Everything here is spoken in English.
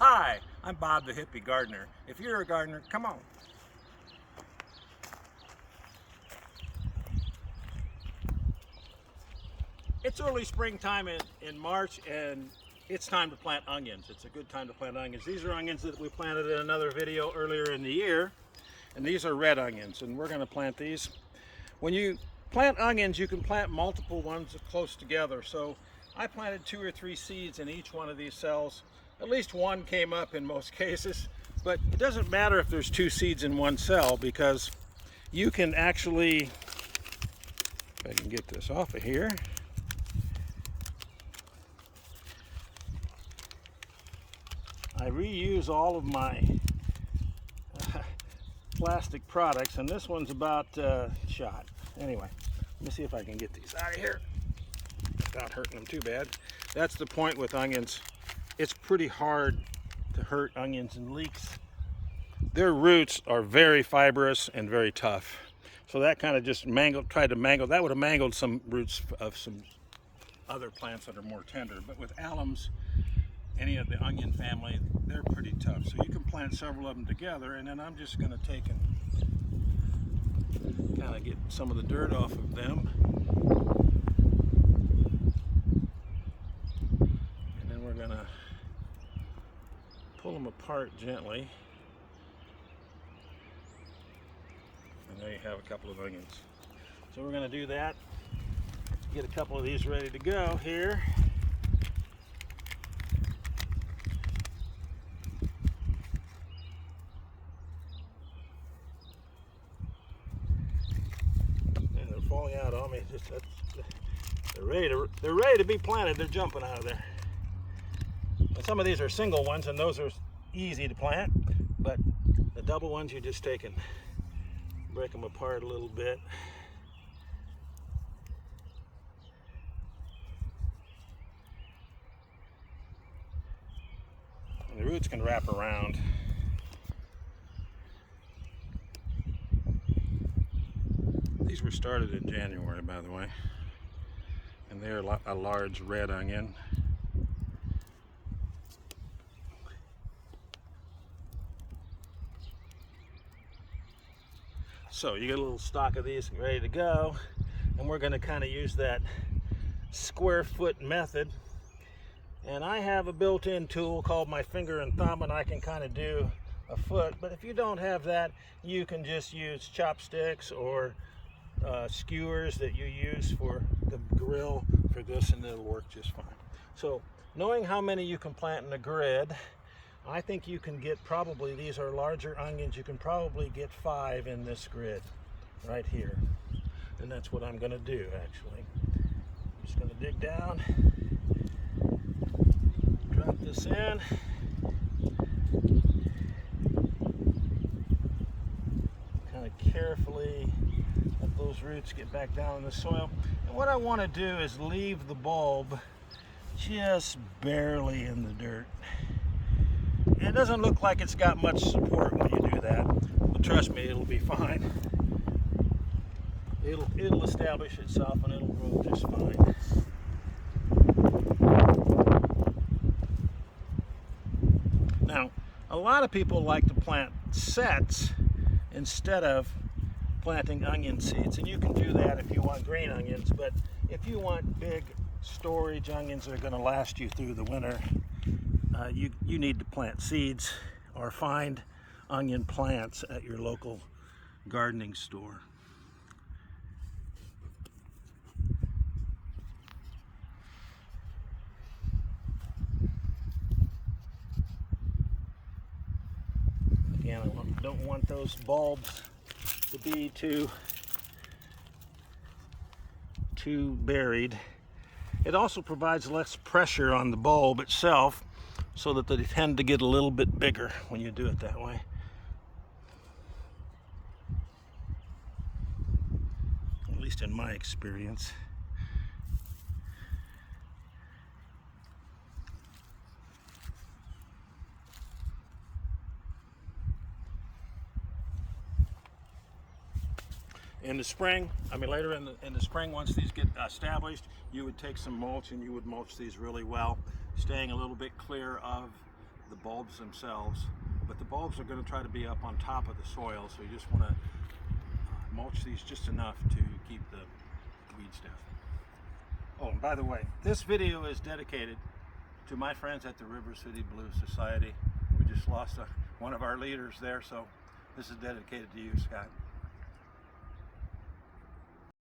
Hi, I'm Bob the Hippie Gardener. If you're a gardener, come on. It's early springtime in March, and it's time to plant onions. It's a good time to plant onions. These are onions that we planted in another video earlier in the year, and these are red onions, and we're going to plant these. When you plant onions, you can plant multiple ones close together. So I planted 2 or 3 seeds in each one of these cells. At least one came up in most cases, but it doesn't matter if there's 2 seeds in one cell, because you can actually, if I can get this off of here, I reuse all of my plastic products, and this one's about shot. Anyway, let me see if I can get these out of here without hurting them too bad. That's the point with onions. It's pretty hard to hurt onions and leeks. Their roots are very fibrous and very tough. So that kind of just tried to mangle. That would have mangled some roots of some other plants that are more tender. But with alums, any of the onion family, they're pretty tough. So you can plant several of them together, and then I'm just going to take and kind of get some of the dirt off of them. And then we're going to pull them apart gently. And there you have a couple of onions. So we're going to do that. Get a couple of these ready to go here. Falling out on me. They're ready to be planted. They're jumping out of there. And some of these are single ones, and those are easy to plant, but the double ones, you just take and break them apart a little bit. And the roots can wrap around. These were started in January, by the way, and they're a large red onion. So you get a little stock of these ready to go, and we're going to kind of use that square foot method. And I have a built-in tool called my finger and thumb, and I can kind of do a foot. But if you don't have that, you can just use chopsticks or skewers that you use for the grill for this, and it'll work just fine. So knowing how many you can plant in a grid, I think you can get probably, these are larger onions, you can probably get 5 in this grid right here. And that's what I'm going to do, actually. I'm just going to dig down, drop this in. Kind of carefully let those roots get back down in the soil. And what I want to do is leave the bulb just barely in the dirt. It doesn't look like it's got much support when you do that, but trust me, it'll be fine. It'll establish itself, and it'll grow just fine. Now, a lot of people like to plant sets instead of planting onion seeds, and you can do that if you want green onions, but if you want big storage onions that are going to last you through the winter, you need to plant seeds or find onion plants at your local gardening store. Again, I don't want those bulbs to be too buried. It also provides less pressure on the bulb itself, so that they tend to get a little bit bigger when you do it that way. At least in my experience. In the spring, later in the spring, once these get established, you would take some mulch and you would mulch these really well, staying a little bit clear of the bulbs themselves, but the bulbs are going to try to be up on top of the soil, so you just want to mulch these just enough to keep the weeds down. Oh, and by the way, this video is dedicated to my friends at the River City Blues Society. We just lost one of our leaders there, so this is dedicated to you, Scott.